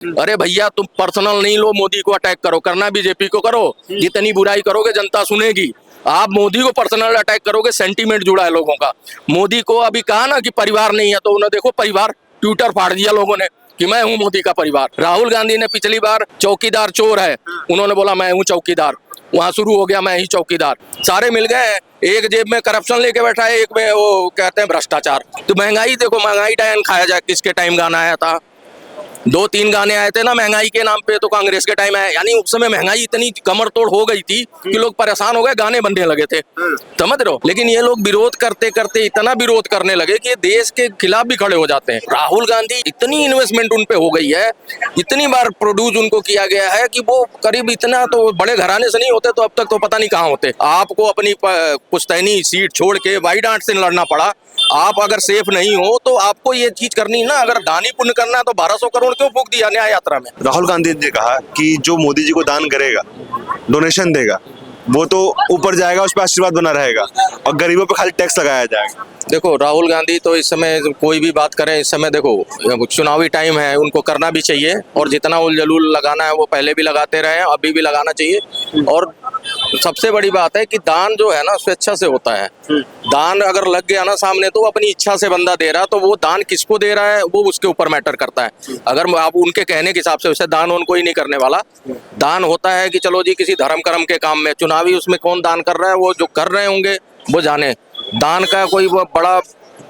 अरे भैया तुम पर्सनल नहीं लो, मोदी को अटैक करो, करना बीजेपी को करो। जितनी बुराई करोगे जनता सुनेगी। आप मोदी को पर्सनल अटैक करोगे, सेंटीमेंट जुड़ा है लोगों का। मोदी को अभी कहा ना कि परिवार नहीं है, तो उन्हें देखो परिवार ट्विटर फाड़ दिया लोगों ने कि मैं हूं मोदी का परिवार। राहुल गांधी ने पिछली बार चौकीदार चोर है, उन्होंने बोला मैं हूं चौकीदार, वहां शुरू हो गया मैं ही चौकीदार। सारे मिल गए हैं, एक जेब में करप्शन लेके बैठा है, एक में वो कहते हैं भ्रष्टाचार। तो महंगाई देखो, महंगाई डायन खाया जाए, किसके टाइम गाना आया था? 2-3 गाने आए थे ना महंगाई के नाम पे, तो कांग्रेस के टाइम आया। यानी उस समय महंगाई इतनी कमर तोड़ हो गई थी कि लोग परेशान हो गए, गाने बनने लगे थे, समझ रहे हो। लेकिन ये लोग विरोध करते करते इतना विरोध करने लगे कि देश के खिलाफ भी खड़े हो जाते हैं। राहुल गांधी, इतनी इन्वेस्टमेंट उन पे हो गई है, इतनी बार प्रोड्यूस उनको किया गया है कि वो करीब इतना तो बड़े घराने से नहीं होते तो अब तक तो पता नहीं कहाँ होते। आपको अपनी पुश्तैनी सीट छोड़ के वाई डांट से लड़ना पड़ा। आप अगर सेफ नहीं हो तो आपको ये चीज करनी ना, अगर दान ही पुण्य करना है तो 1200 करोड़ क्यों फूंक दिया न्याय यात्रा में? राहुल गांधी ने कहा कि जो मोदी जी को दान करेगा, डोनेशन देगा, वो तो ऊपर जाएगा, उस पर आशीर्वाद बना रहेगा, और गरीबों पे खाली टैक्स लगाया जाएगा। देखो राहुल गांधी तो इस समय कोई भी बात करें, इस समय देखो चुनावी टाइम है, उनको करना भी चाहिए, और जितना उलझलूल लगाना है वो पहले भी लगाते रहे हैं, अभी भी लगाना चाहिए। और सबसे बड़ी बात है कि दान जो है ना स्वेच्छा से होता है। दान अगर लग गया ना सामने, तो अपनी इच्छा से बंदा दे रहा है, तो वो दान किसको दे रहा है वो उसके ऊपर मैटर करता है। अगर आप उनके कहने के हिसाब से, वैसे दान उनको ही नहीं करने वाला। दान होता है कि चलो जी किसी धर्म कर्म के काम में, चुनावी उसमें कौन दान कर रहा है, वो जो कर रहे होंगे वो जाने। दान का कोई वो बड़ा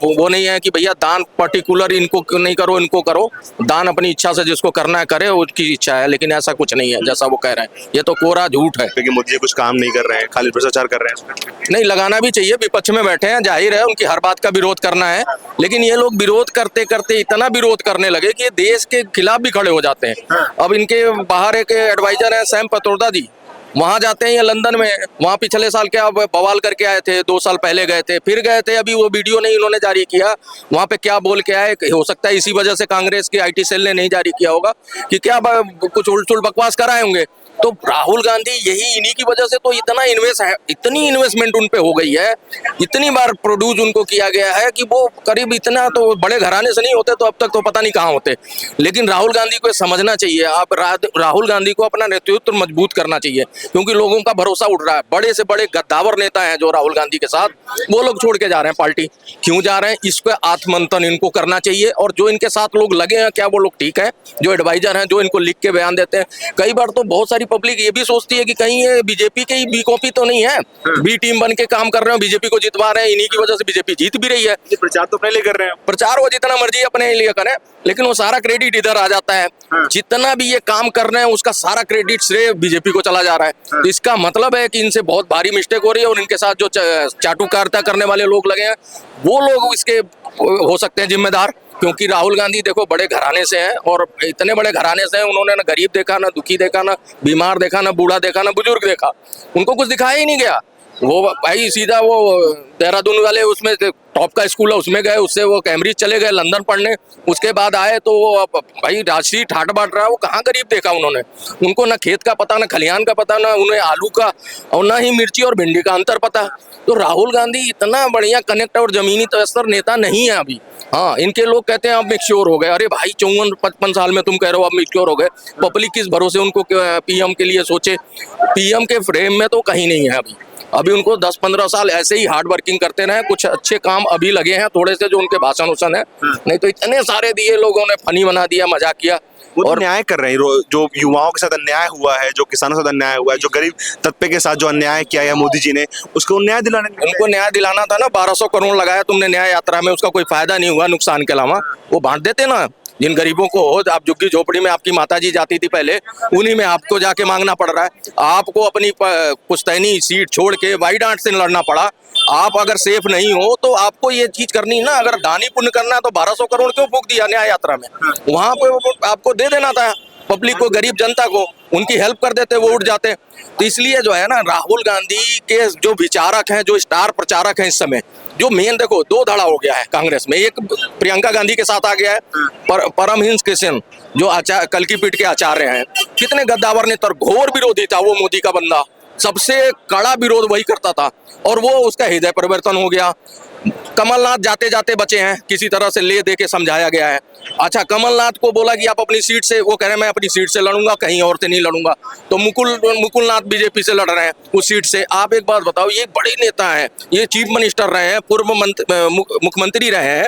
वो नहीं है कि भैया दान पर्टिकुलर इनको नहीं करो, इनको करो। दान अपनी इच्छा से जिसको करना है करे, उसकी इच्छा है, लेकिन ऐसा कुछ नहीं है जैसा वो कह रहे हैं। ये तो कोरा झूठ है, क्योंकि मोदी जी कुछ काम नहीं कर रहे हैं, खाली भ्रष्टाचार कर रहे हैं। नहीं लगाना भी चाहिए, विपक्ष में बैठे हैं, जाहिर है उनकी हर बात का विरोध करना है। लेकिन ये लोग विरोध करते करते इतना विरोध करने लगे कि ये देश के खिलाफ भी खड़े हो जाते हैं। अब इनके बाहर एक एडवाइजर है सैम पित्रोदा जी, वहां जाते हैं, ये लंदन में, वहां पिछले साल क्या बवाल करके आए थे, 2 साल पहले गए थे, फिर गए थे, अभी वो वीडियो नहीं इन्होंने जारी किया, वहां पे क्या बोल के आए। हो सकता है इसी वजह से कांग्रेस की आईटी सेल ने नहीं जारी किया होगा कि क्या कुछ उल्ट बकवास कराए होंगे। तो राहुल गांधी यही इन्हीं की वजह से तो इतनी इन्वेस्टमेंट उन पे हो गई है, इतनी बार प्रोड्यूस उनको किया गया है कि वो करीब इतना तो बड़े घराने से नहीं होते तो अब तक तो पता नहीं कहाँ होते। लेकिन राहुल गांधी को समझना चाहिए, आप राहुल गांधी को अपना नेतृत्व मजबूत करना चाहिए, क्योंकि लोगों का भरोसा उठ रहा है। बड़े से बड़े गद्दावर नेता हैं जो राहुल गांधी के साथ, वो लोग छोड़ के जा रहे हैं पार्टी। क्यों जा रहे हैं, इसका आत्ममंथन इनको करना चाहिए। और जो इनके साथ लोग लगे हैं, क्या वो लोग ठीक है? जो एडवाइजर हैं, जो इनको लिख के बयान देते हैं, कई बार तो बहुत सारी पब्लिक ये भी सोचती है कि कहीं ये बीजेपी के ही बी कॉपी तो नहीं है, बी टीम बन के काम कर रहे हो, बीजेपी को जितवा रहे हैं, इन्हीं की वजह से बीजेपी जीत भी रही है। प्रचार तो अपने लिए कर रहे हैं, प्रचार वो जितना मर्जी अपने लिए करें, लेकिन वो सारा क्रेडिट इधर आ जाता है। जितना भी ये काम कर रहे हैं उसका सारा क्रेडिट श्रेय बीजेपी को चला जा रहा है। तो इसका मतलब है कि इनसे बहुत भारी मिस्टेक हो रही है, और इनके साथ जो चाटुकारिता करने वाले लोग लगे हैं, वो लोग इसके हो सकते हैं जिम्मेदार। क्योंकि राहुल गांधी देखो बड़े घराने से हैं, और इतने बड़े घराने से हैं, उन्होंने ना गरीब देखा, ना दुखी देखा, ना बीमार देखा, ना बूढ़ा देखा, ना बुजुर्ग देखा, उनको कुछ दिखाया ही नहीं गया। वो भाई सीधा वो देहरादून वाले उसमें टॉप का स्कूल है उसमें गए, उससे वो कैम्ब्रिज चले गए लंदन पढ़ने, उसके बाद आए तो वो भाई राजश्री ठाट बाट रहा है। वो कहाँ गरीब देखा उन्होंने? उनको ना खेत का पता, ना खलिहान का पता, ना उन्हें आलू का, और ना ही मिर्ची और भिंडी का अंतर पता। तो राहुल गांधी इतना बढ़िया कनेक्ट और जमीनी स्तर नेता नहीं है अभी। हाँ, इनके लोग कहते हैं अब मैच्योर हो गए। अरे भाई 54-55 साल में तुम कह रहे हो अब मैच्योर हो गए। पब्लिक किस भरोसे उनको पीएम के लिए सोचे? पीएम के फ्रेम में तो कहीं नहीं है अभी उनको 10-15 साल ऐसे ही हार्ड वर्किंग करते रहे। कुछ अच्छे काम अभी लगे हैं थोड़े से, जो उनके भाषण उसन है, नहीं तो इतने सारे दिए लोगों ने, फनी बना दिया, मजाक किया। वो तो और न्याय कर रहे हैं। जो युवाओं के साथ अन्याय हुआ है, जो किसानों के साथ अन्याय हुआ है, जो गरीब तबके के साथ जो अन्याय किया है मोदी जी ने, उसको न्याय दिलाने, उनको न्याय दिलाना था ना। 1200 करोड़ लगाया तुमने न्याय यात्रा में, उसका कोई फायदा नहीं हुआ नुकसान के अलावा। वो बांट देते ना जिन गरीबों को। आप झुग्गी झोपड़ी में आपकी माताजी जाती थी पहले, उन्हीं में आपको जाके मांगना पड़ रहा है। आपको अपनी पुश्तैनी सीट छोड़ के वाई डांट से लड़ना पड़ा। आप अगर सेफ नहीं हो तो आपको ये चीज करनी ना, अगर दानी पुण्य करना है तो 1200 करोड़ क्यों फूंक दिया न्याय यात्रा में? वहां पे आपको दे देना था पब्लिक को, गरीब जनता को, उनकी हेल्प कर देते, वो उठ जाते। तो इसलिए जो है ना, राहुल गांधी के जो विचारक हैं, जो स्टार प्रचारक हैं इस समय, जो मेन देखो 2 धड़ा हो गया है कांग्रेस में। एक प्रियंका गांधी के साथ आ गया है, परमहंस कृष्ण जो कल की पीठ के आचार्य हैं। कितने गद्दावर ने, घोर विरोधी था वो मोदी का बंदा, सबसे कड़ा विरोध वही करता था, और वो उसका हृदय परिवर्तन हो गया। कमलनाथ जाते जाते बचे हैं, किसी तरह से ले दे के समझाया गया है। अच्छा, कमलनाथ को बोला कि आप अपनी सीट से, वो कह रहे हैं मैं अपनी सीट से लड़ूंगा, कहीं और से नहीं लड़ूंगा। तो मुकुलनाथ बीजेपी से लड़ रहे हैं उस सीट से। आप एक बात बताओ, ये बड़े नेता हैं, ये चीफ मिनिस्टर रहे हैं, पूर्व मुख्यमंत्री रहे हैं,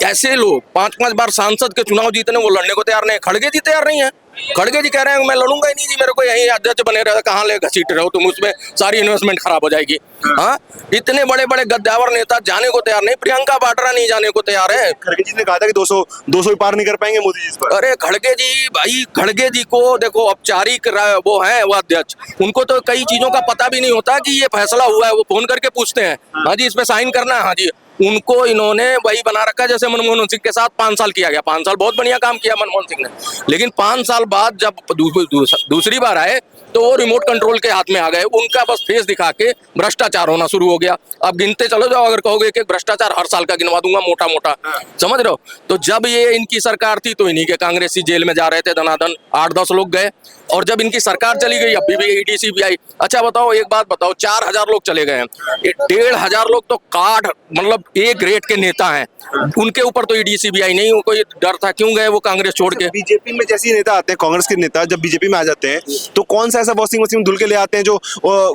ऐसे लोग 5-5 बार सांसद के चुनाव जीतने, वो लड़ने को तैयार नहीं है। खड़गे जी तैयार नहीं है। खड़गे जी कह रहे हैं मैं लड़ूंगा ही नहीं जी, मेरे को यही अध्यक्ष बने रहे, कहाँ ले घसीट रहे हो तुम, उसमें सारी इन्वेस्टमेंट खराब हो जाएगी। हाँ, इतने बड़े बड़े गद्दावर नेता जाने को तैयार नहीं, प्रियंका वाड्रा नहीं जाने को तैयार है। खड़गे जी ने कहा था कि 200 ही पार नहीं कर पाएंगे मोदी जी इस पर। अरे खड़गे जी, भाई खड़गे जी को देखो, औपचारिक वो है वो अध्यक्ष, उनको तो कई चीजों का पता भी नहीं होता कि ये फैसला हुआ है। वो फोन करके पूछते हैं, हाँ जी इस पे साइन करना है, हाँ जी। उनको इन्होंने वही बना रखा है जैसे मनमोहन सिंह के साथ 5 साल किया गया। 5 साल बहुत बढ़िया काम किया मनमोहन सिंह ने, लेकिन 5 साल बाद जब दूसरी बार आए तो वो रिमोट कंट्रोल के हाथ में आ गए। उनका बस फेस दिखा के भ्रष्टाचार होना शुरू हो गया। अब गिनते चलो जाओ, अगर कहोगे कि भ्रष्टाचार हर साल का गिनवा दूंगा मोटा मोटा, समझ रहे हो। तो जब ये इनकी सरकार थी तो इन्हीं के कांग्रेसी जेल में जा रहे थे धनाधन, 8-10 लोग गए। और जब इनकी सरकार चली गई, अभी भी ईडी सीबीआई। अच्छा बताओ, एक बात बताओ, 4000 लोग चले गए हैं, 1500 लोग तो कार्ड मतलब एक ग्रेड के नेता हैं, उनके ऊपर तो ईडी सीबीआई नहीं, कोई डर था, क्यों गए वो कांग्रेस छोड़ के। बीजेपी में जैसे ही नेता आते हैं, कांग्रेस के नेता जब बीजेपी में आ जाते हैं तो कौन सा ऐसा वॉशिंग मशीन धुल के ले आते हैं जो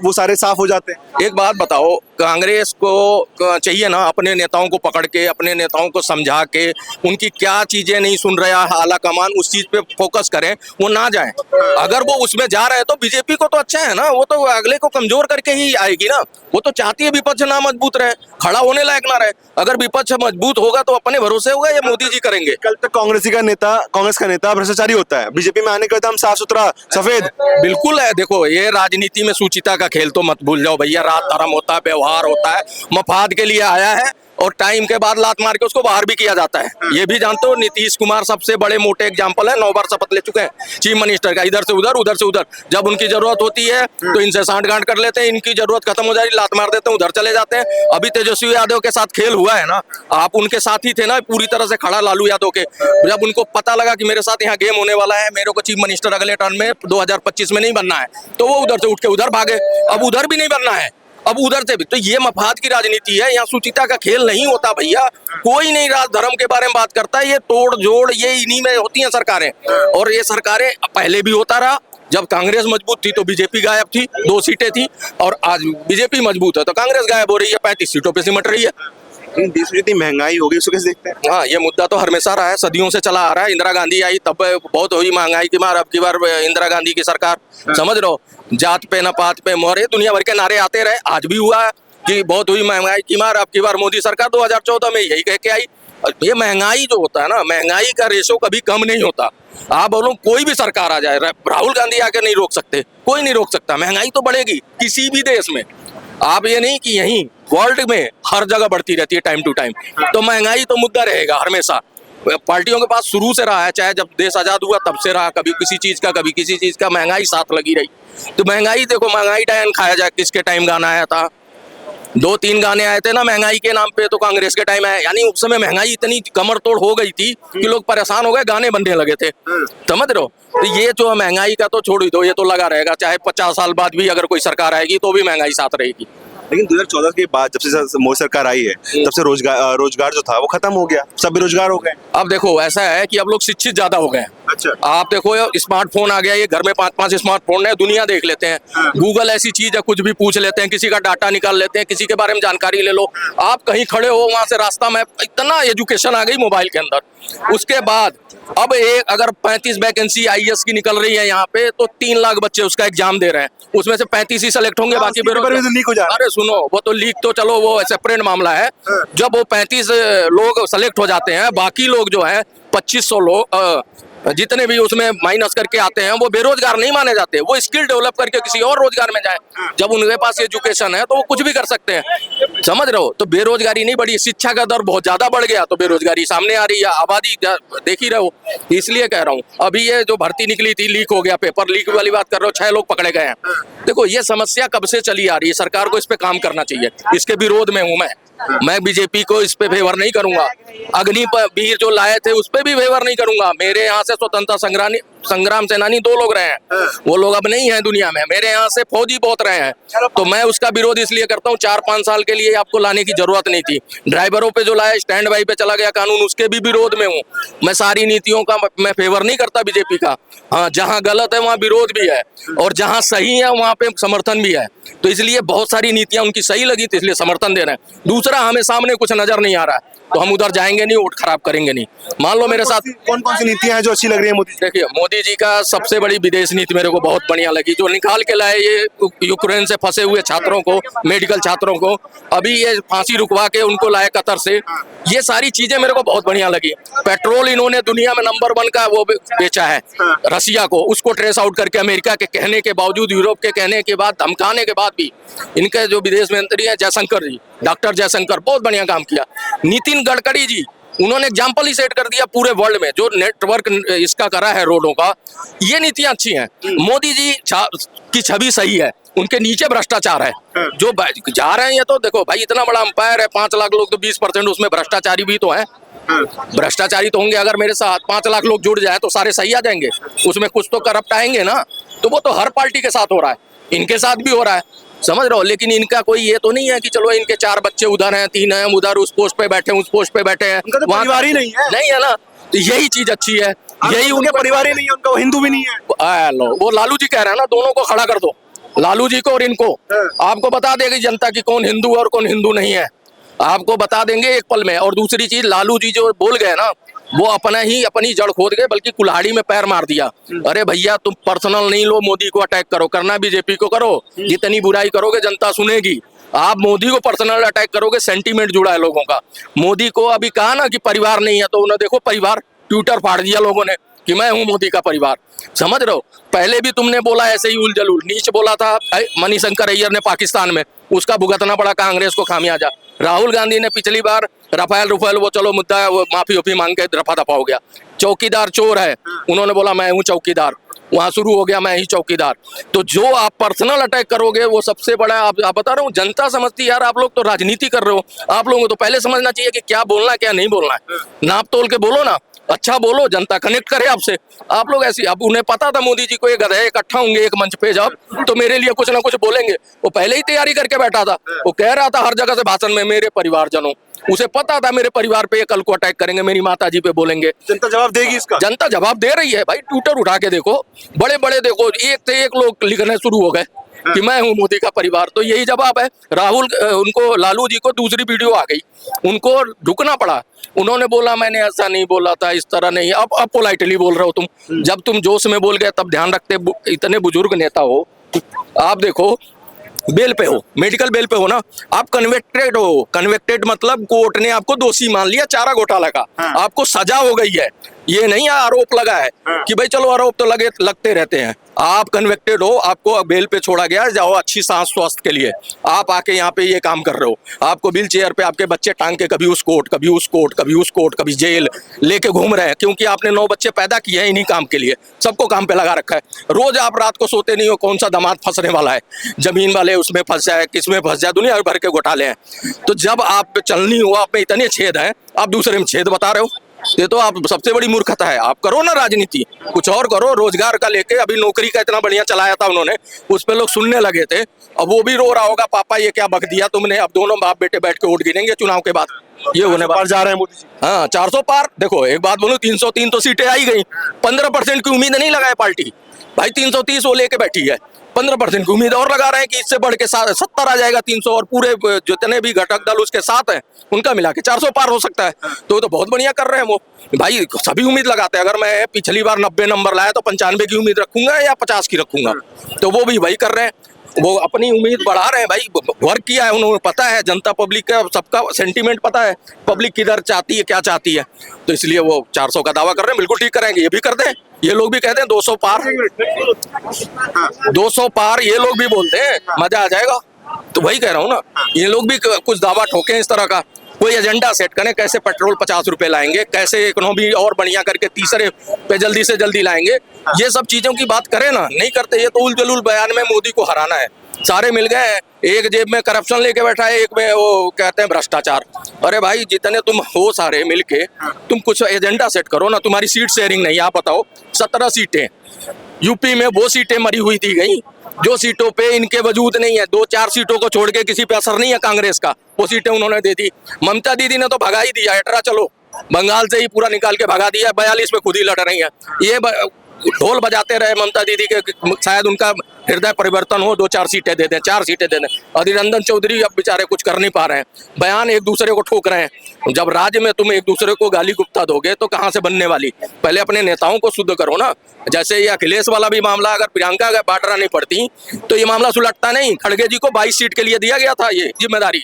वो सारे साफ हो जाते हैं। एक बात बताओ, कांग्रेस को चाहिए ना अपने नेताओं को पकड़ के, अपने नेताओं को समझा के, उनकी क्या चीजें नहीं सुन रहा आला कमान, उस चीज पे फोकस करें, वो ना जाए। अगर वो उसमें जा रहे हैं तो बीजेपी को तो अच्छा है ना, वो तो अगले को कमजोर करके ही आएगी ना। वो तो चाहती है विपक्ष ना मजबूत रहे, खड़ा होने लायक ना रहे। अगर विपक्ष मजबूत होगा तो अपने भरोसे होगा, ये मोदी जी करेंगे। कल तक कांग्रेस का नेता भ्रष्टाचारी होता है, बीजेपी में आने के बाद हम साफ सुथरा सफेद। बिल्कुल है। देखो, ये राजनीति में सुचिता का खेल तो मत भूल जाओ भैया। रात धर्म होता है, व्यवहार होता है, मफाद के लिए आया है और टाइम के बाद लात मार के उसको बाहर भी किया जाता है। ये भी जानते हो, नीतीश कुमार सबसे बड़े मोटे एग्जाम्पल है, 9 बार शपथ ले चुके हैं चीफ मिनिस्टर का, इधर से उधर उधर से उधर। जब उनकी जरूरत होती है तो इनसे सांठ-गांठ कर लेते हैं, इनकी जरूरत खत्म हो जाएगी लात मार देते हैं, उधर चले जाते हैं। अभी तेजस्वी यादव के साथ खेल हुआ है ना, आप उनके साथ ही थे ना पूरी तरह से खड़ा, लालू यादव के। जब उनको पता लगा कि मेरे साथ यहाँ गेम होने वाला है, मेरे को चीफ मिनिस्टर अगले टर्म में 2025 में नहीं बनना है, तो वो उधर से उठ के उधर भागे। अब उधर भी नहीं बनना है, अब उधर से भी। तो ये मफाद की राजनीति है, यहाँ सुचिता का खेल नहीं होता भैया। कोई नहीं राज धर्म के बारे में बात करता है, ये तोड़ जोड़ ये इन्हीं में होती हैं सरकारें। और ये सरकारें पहले भी होता रहा, जब कांग्रेस मजबूत थी तो बीजेपी गायब थी, 2 सीटें थी, और आज बीजेपी मजबूत है तो कांग्रेस गायब हो रही है, 35 सीटों पे सिमट रही है। देश में जितनी महंगाई हो गई उसको कैसे देखते हैं। हाँ, ये मुद्दा तो हमेशा रहा है, सदियों से चला आ रहा है। इंदिरा गांधी आई तब बहुत हुई महंगाई की मार, अब की बार इंदिरा गांधी की सरकार, समझ रहे हो, जात पे न पात पे मोहरे, दुनिया भर के नारे आते रहे। आज भी हुआ है कि बहुत हुई महंगाई की मार, अब की बार मोदी सरकार 2014 में यही कह के आई। ये महंगाई जो होता है ना, महंगाई का रेशो कभी कम नहीं होता। आप बोलो कोई भी सरकार आ जाए, राहुल गांधी आके नहीं रोक सकते, कोई नहीं रोक सकता। महंगाई तो बढ़ेगी किसी भी देश में, आप ये नहीं कि यहीं वर्ल्ड में हर जगह बढ़ती रहती है टाइम टू टाइम। तो महंगाई तो मुद्दा रहेगा हमेशा, पार्टियों के पास शुरू से रहा है, चाहे जब देश आजाद हुआ तब से रहा, कभी किसी चीज का कभी किसी चीज का, महंगाई साथ लगी रही। तो महंगाई देखो, महंगाई डायन खाया जाए, किसके टाइम गाना आया था, 2-3 गाने आए थे ना महंगाई के नाम पे, तो कांग्रेस के टाइम आया। यानी उस समय महंगाई इतनी कमर तोड़ हो गई थी कि लोग परेशान हो गए, गाने बनने लगे थे, समझ रहे हो। तो ये जो महंगाई का तो छोड़ ही दो, ये तो लगा रहेगा, चाहे 50 साल बाद भी अगर कोई सरकार आएगी तो भी महंगाई साथ रहेगी। लेकिन 2014 के बाद जब से मोदी सरकार आई है तब से रोजगार जो था वो खत्म हो गया, सब बेरोजगार हो गए। अब देखो ऐसा है कि अब लोग शिक्षित ज्यादा हो गए हैं। अच्छा, आप देखो स्मार्टफोन आ गया, ये घर में 5-5 स्मार्टफोन है, दुनिया देख लेते हैं। गूगल ऐसी चीज है, कुछ भी पूछ लेते हैं, किसी का डाटा निकाल लेते हैं, किसी के बारे में जानकारी ले लो। आप कहीं खड़े हो वहां से रास्ता मैप, इतना एजुकेशन आ गई मोबाइल के अंदर। उसके बाद अब एक अगर 35 वैकेंसी आईएएस की निकल रही है यहाँ पे, तो 3 लाख बच्चे उसका एग्जाम दे रहे हैं, उसमें से 35 ही सेलेक्ट होंगे, बाकी लीक हो जा रहा है। अरे सुनो, वो तो लीक तो चलो वो सेपरेट मामला है। जब वो 35 लोग सेलेक्ट हो जाते हैं, बाकी लोग जो है 2500 लोग जितने भी उसमें माइनस करके आते हैं, वो बेरोजगार नहीं माने जाते, वो स्किल डेवलप करके किसी और रोजगार में जाए। जब उनके पास एजुकेशन है तो वो कुछ भी कर सकते हैं, समझ रहे हो। तो बेरोजगारी नहीं बढ़ी, शिक्षा का दर बहुत ज्यादा बढ़ गया तो बेरोजगारी सामने आ रही है, आबादी देख ही रहे हो। इसलिए कह रहा हूँ, अभी ये जो भर्ती निकली थी, लीक हो गया, पेपर लीक वाली बात कर रहे हो, 6 लोग पकड़े गए हैं। देखो ये समस्या कब से चली आ रही है, सरकार को इस पे काम करना चाहिए, इसके विरोध में हूँ मैं बीजेपी को इस पे फेवर नहीं करूंगा। अग्निवीर जो लाए थे उस पे भी फेवर नहीं करूंगा। मेरे यहाँ से स्वतंत्रता संग्राम सेनानी 2 लोग रहे हैं, वो लोग अब नहीं है दुनिया में। मेरे यहाँ से फौजी बहुत रहे हैं, तो मैं उसका विरोध इसलिए करता हूँ, 4-5 साल के लिए आपको लाने की जरूरत नहीं थी। ड्राइवरों पे जो लाया, स्टैंड बाई पे चला गया कानून, उसके भी विरोध में हूँ। मैं सारी नीतियों का मैं फेवर नहीं करता बीजेपी का। हाँ, जहाँ गलत है वहाँ विरोध भी है, और जहाँ सही है वहाँ पे समर्थन भी है। तो इसलिए बहुत सारी नीतियां उनकी सही लगी, तो इसलिए समर्थन दे रहे हैं। दूसरा, हमें सामने कुछ नजर नहीं आ रहा है, तो हम उधर जाएंगे नहीं, वोट खराब करेंगे नहीं। मान लो मेरे साथ कौन कौन सी नीतियां हैं जो अच्छी लग रही है मोदी? देखिए, मोदी जी का सबसे बड़ी विदेश नीति मेरे को बहुत बढ़िया लगी, जो निकाल के लाए ये यूक्रेन से फंसे हुए छात्रों को, मेडिकल छात्रों को, अभी ये फांसी रुकवा के उनको लाए कतर से। ये सारी चीजें मेरे को बहुत बढ़िया लगी। पेट्रोल इन्होंने दुनिया में नंबर 1 का वो बेचा है रसिया को, उसको ट्रेस आउट करके, अमेरिका के कहने के बावजूद, यूरोप के कहने के बाद, धमकाने के बाद भी, इनके जो विदेश मंत्री है जयशंकर जी, डॉक्टर जयशंकर, बहुत बढ़िया काम किया। नितिन गडकरी जी, उन्होंने एग्जाम्पल ही सेट कर दिया पूरे वर्ल्ड में, जो नेटवर्क इसका करा है रोडों का। ये नीतियां अच्छी हैं। मोदी जी की छवि सही है, उनके नीचे भ्रष्टाचार है। जो जा रहे हैं ये तो देखो भाई, इतना बड़ा अंपायर है, 5 लाख लोग, तो 20% उसमें भ्रष्टाचारी भी तो है। भ्रष्टाचारी तो होंगे। अगर मेरे साथ 5 लाख लोग जुड़ जाए तो सारे सही आ जाएंगे, उसमें कुछ तो करप्ट आएंगे ना। तो वो तो हर पार्टी के साथ हो रहा है, इनके साथ भी हो रहा है, समझ रहे हो। लेकिन इनका कोई ये तो नहीं है कि चलो इनके 4 बच्चे उधर हैं, 3 हैं उधर, उस पोस्ट पे बैठे हैं, उस पोस्ट पे बैठे हैं, उनका तो परिवार ही नहीं है। नहीं है ना। तो यही चीज अच्छी है, यही उनके परिवार ही नहीं है, उनका वो हिंदू भी नहीं है। वो लालू जी कह रहे हैं ना, दोनों को खड़ा कर दो, लालू जी को और इनको। आपको बता देगी जनता की कौन हिंदू और कौन हिंदू नहीं है, आपको बता देंगे एक पल में। और दूसरी चीज, लालू जी जो बोल गए ना, वो अपनी जड़ खोद गए, बल्कि कुल्हाड़ी में पैर मार दिया। अरे भैया, तुम पर्सनल नहीं लो, मोदी को अटैक करो, करना बीजेपी को करो, जितनी बुराई करोगे जनता सुनेगी। आप मोदी को पर्सनल अटैक करोगे, सेंटीमेंट जुड़ा है लोगों का। मोदी को अभी कहा ना कि परिवार नहीं है, तो उन्हें देखो परिवार, ट्विटर फाड़ दिया लोगों ने कि मैं हूं मोदी का परिवार, समझ रहे हो। पहले भी तुमने बोला ऐसे ही उलझलूल नीच बोला था मणिशंकर अय्यर ने पाकिस्तान में, उसका भुगतना पड़ा कांग्रेस को खामियाजा। राहुल गांधी ने पिछली बार रफाल वो चलो मुद्दा है, वो माफी उफी मांग के रफा दफा हो गया। चौकीदार चोर है, उन्होंने बोला मैं हूँ चौकीदार, वहां शुरू हो गया मैं ही चौकीदार। तो जो आप पर्सनल अटैक करोगे वो सबसे बड़ा, आप बता रहा हूँ, जनता समझती है यार आप लोग तो राजनीति कर रहे हो। आप लोगों को तो पहले समझना चाहिए कि क्या बोलना है क्या नहीं बोलना है, नाप तोल के बोलो ना, अच्छा बोलो, जनता कनेक्ट करे आपसे। आप लोग ऐसी, अब उन्हें पता था मोदी जी को ये गधे इकट्ठा होंगे एक मंच पे जब, तो मेरे लिए कुछ ना कुछ बोलेंगे। वो पहले ही तैयारी करके बैठा था, वो कह रहा था हर जगह से भाषण में मेरे परिवारजनों, उसे पता था मेरे परिवार पे कल को अटैक करेंगे, मेरी माता जी पे बोलेंगे। जनता जवाब देगी इसका? जनता जवाब दे रही है भाई, ट्विटर उठा के देखो, बड़े बड़े देखो, एक से एक लोग लिखने शुरू हो गए कि मैं हूं मोदी का परिवार। तो यही जवाब है। राहुल उनको, लालू जी को दूसरी वीडियो आ गई, उनको रुकना पड़ा। उन्होंने बोला मैंने ऐसा नहीं बोला था, इस तरह नहीं। अब पोलाइटली बोल रहे हो तुम, जब तुम जोश में बोल गए तब ध्यान रखते। इतने बुजुर्ग नेता हो आप, देखो बेल पे हो, मेडिकल बेल पे हो ना, आप कन्विक्टेड हो। कन्विक्टेड मतलब कोर्ट ने आपको दोषी मान लिया चारा घोटाला का, आपको सजा हो गई है। ये नहीं आरोप लगा है कि भाई चलो आरोप तो लगते रहते हैं। आप कन्विक्टेड हो, आपको बेल पे छोड़ा गया, जाओ अच्छी सांस स्वास्थ्य के लिए। आप आके यहाँ पे ये काम कर रहे हो, आपको व्हील चेयर पे आपके बच्चे टांग के कभी उस कोर्ट, कभी उस कोर्ट, कभी उस कोर्ट, कभी जेल लेके घूम रहे हैं, क्योंकि आपने 9 बच्चे पैदा किए हैं इन्हीं काम के लिए। सबको काम पे लगा रखा है। रोज आप रात को सोते नहीं हो, कौन सा दामाद फंसने वाला है, जमीन वाले उसमें फंस जाए, किसमें फंस जाए, दुनिया भर के घोटाले हैं। तो जब आप चलनी हो, आप में इतने छेद हैं, आप दूसरे में छेद बता रहे हो, ये तो आप सबसे बड़ी मूर्खता है। आप करो ना राजनीति, कुछ और करो, रोजगार का लेके। अभी नौकरी का इतना बढ़िया चलाया था उन्होंने, उस पे लोग सुनने लगे थे। अब वो भी रो रहा होगा, पापा ये क्या बक दिया तुमने। अब दोनों बाप बेटे बैठ के वोट गिनेंगे चुनाव के बाद। ये होने पार जा रहे हैं मोदी जी। हाँ, 400 पार। देखो एक बात बोलूं, 303 तो सीटें आई गई। 15% की उम्मीद नहीं लगाए पार्टी भाई, 330 वो लेके बैठी है। 15% की उम्मीद और लगा रहे हैं कि इससे बढ़ के 70 आ जाएगा, 300, और पूरे जितने भी घटक दल उसके साथ हैं उनका मिला के 400 पार हो सकता है। तो बहुत बढ़िया कर रहे हैं वो भाई, सभी उम्मीद लगाते हैं। अगर मैं पिछली बार 90 नंबर लाया तो 95 की उम्मीद रखूंगा या 50 की रखूंगा, तो वो भी वही कर रहे हैं। वो अपनी उम्मीद बढ़ा रहे हैं भाई, वर्क किया है उन्होंने, पता है जनता पब्लिक का सबका सेंटीमेंट पता है, पब्लिक किधर चाहती है क्या चाहती है, तो इसलिए वो 400 का दावा कर रहे हैं। बिल्कुल ठीक करेंगे, ये भी कर दें, ये लोग भी कहते हैं 200 पार, 200 पार ये लोग भी बोलते हैं, मजा आ जाएगा। तो वही कह रहा हूँ ना, ये लोग भी कुछ दावा ठोके इस तरह का, कोई एजेंडा सेट करें, कैसे पेट्रोल 50 रुपए लाएंगे, कैसे इकोनॉमी और बढ़िया करके तीसरे पे जल्दी से जल्दी लाएंगे, ये सब चीजों की बात करें ना, नहीं करते। ये तो उलझुल बयान में मोदी को हराना है, सारे मिल गए हैं, एक जेब में करप्शन लेके बैठा है, एक में वो कहते हैं भ्रष्टाचार। अरे भाई जितने तुम हो सारे मिलके तुम कुछ एजेंडा सेट करो ना। तुम्हारी सीट शेयरिंग नहीं, आप बताओ 17 सीटें यूपी में, वो सीटें मरी हुई थी गई जो सीटों पे इनके वजूद नहीं है। 2-4 सीटों को छोड़ के किसी पे असर नहीं है कांग्रेस का, वो सीटें उन्होंने दे दी। ममता दीदी ने तो भगा ही दिया, एटरा चलो बंगाल से ही पूरा निकाल के भगा दिया, 42 में खुद ही लड़ रही है। ये ढोल बजाते रहे ममता दीदी के, शायद उनका हृदय परिवर्तन हो, 2-4 सीटें दे दें, 4 सीटें दे दें। अधीर रंजन चौधरी अब बेचारे कुछ कर नहीं पा रहे हैं, बयान एक दूसरे को ठोक रहे हैं। जब राज्य में तुम एक दूसरे को गाली गुप्ता दोगे तो कहाँ से बनने वाली? पहले अपने नेताओं को शुद्ध करो ना। जैसे ये अखिलेश वाला भी मामला, अगर प्रियंका अगर वाड्रा नहीं पड़ती तो ये मामला सुलटता नहीं। खड़गे जी को 22 सीट के लिए दिया गया था ये जिम्मेदारी,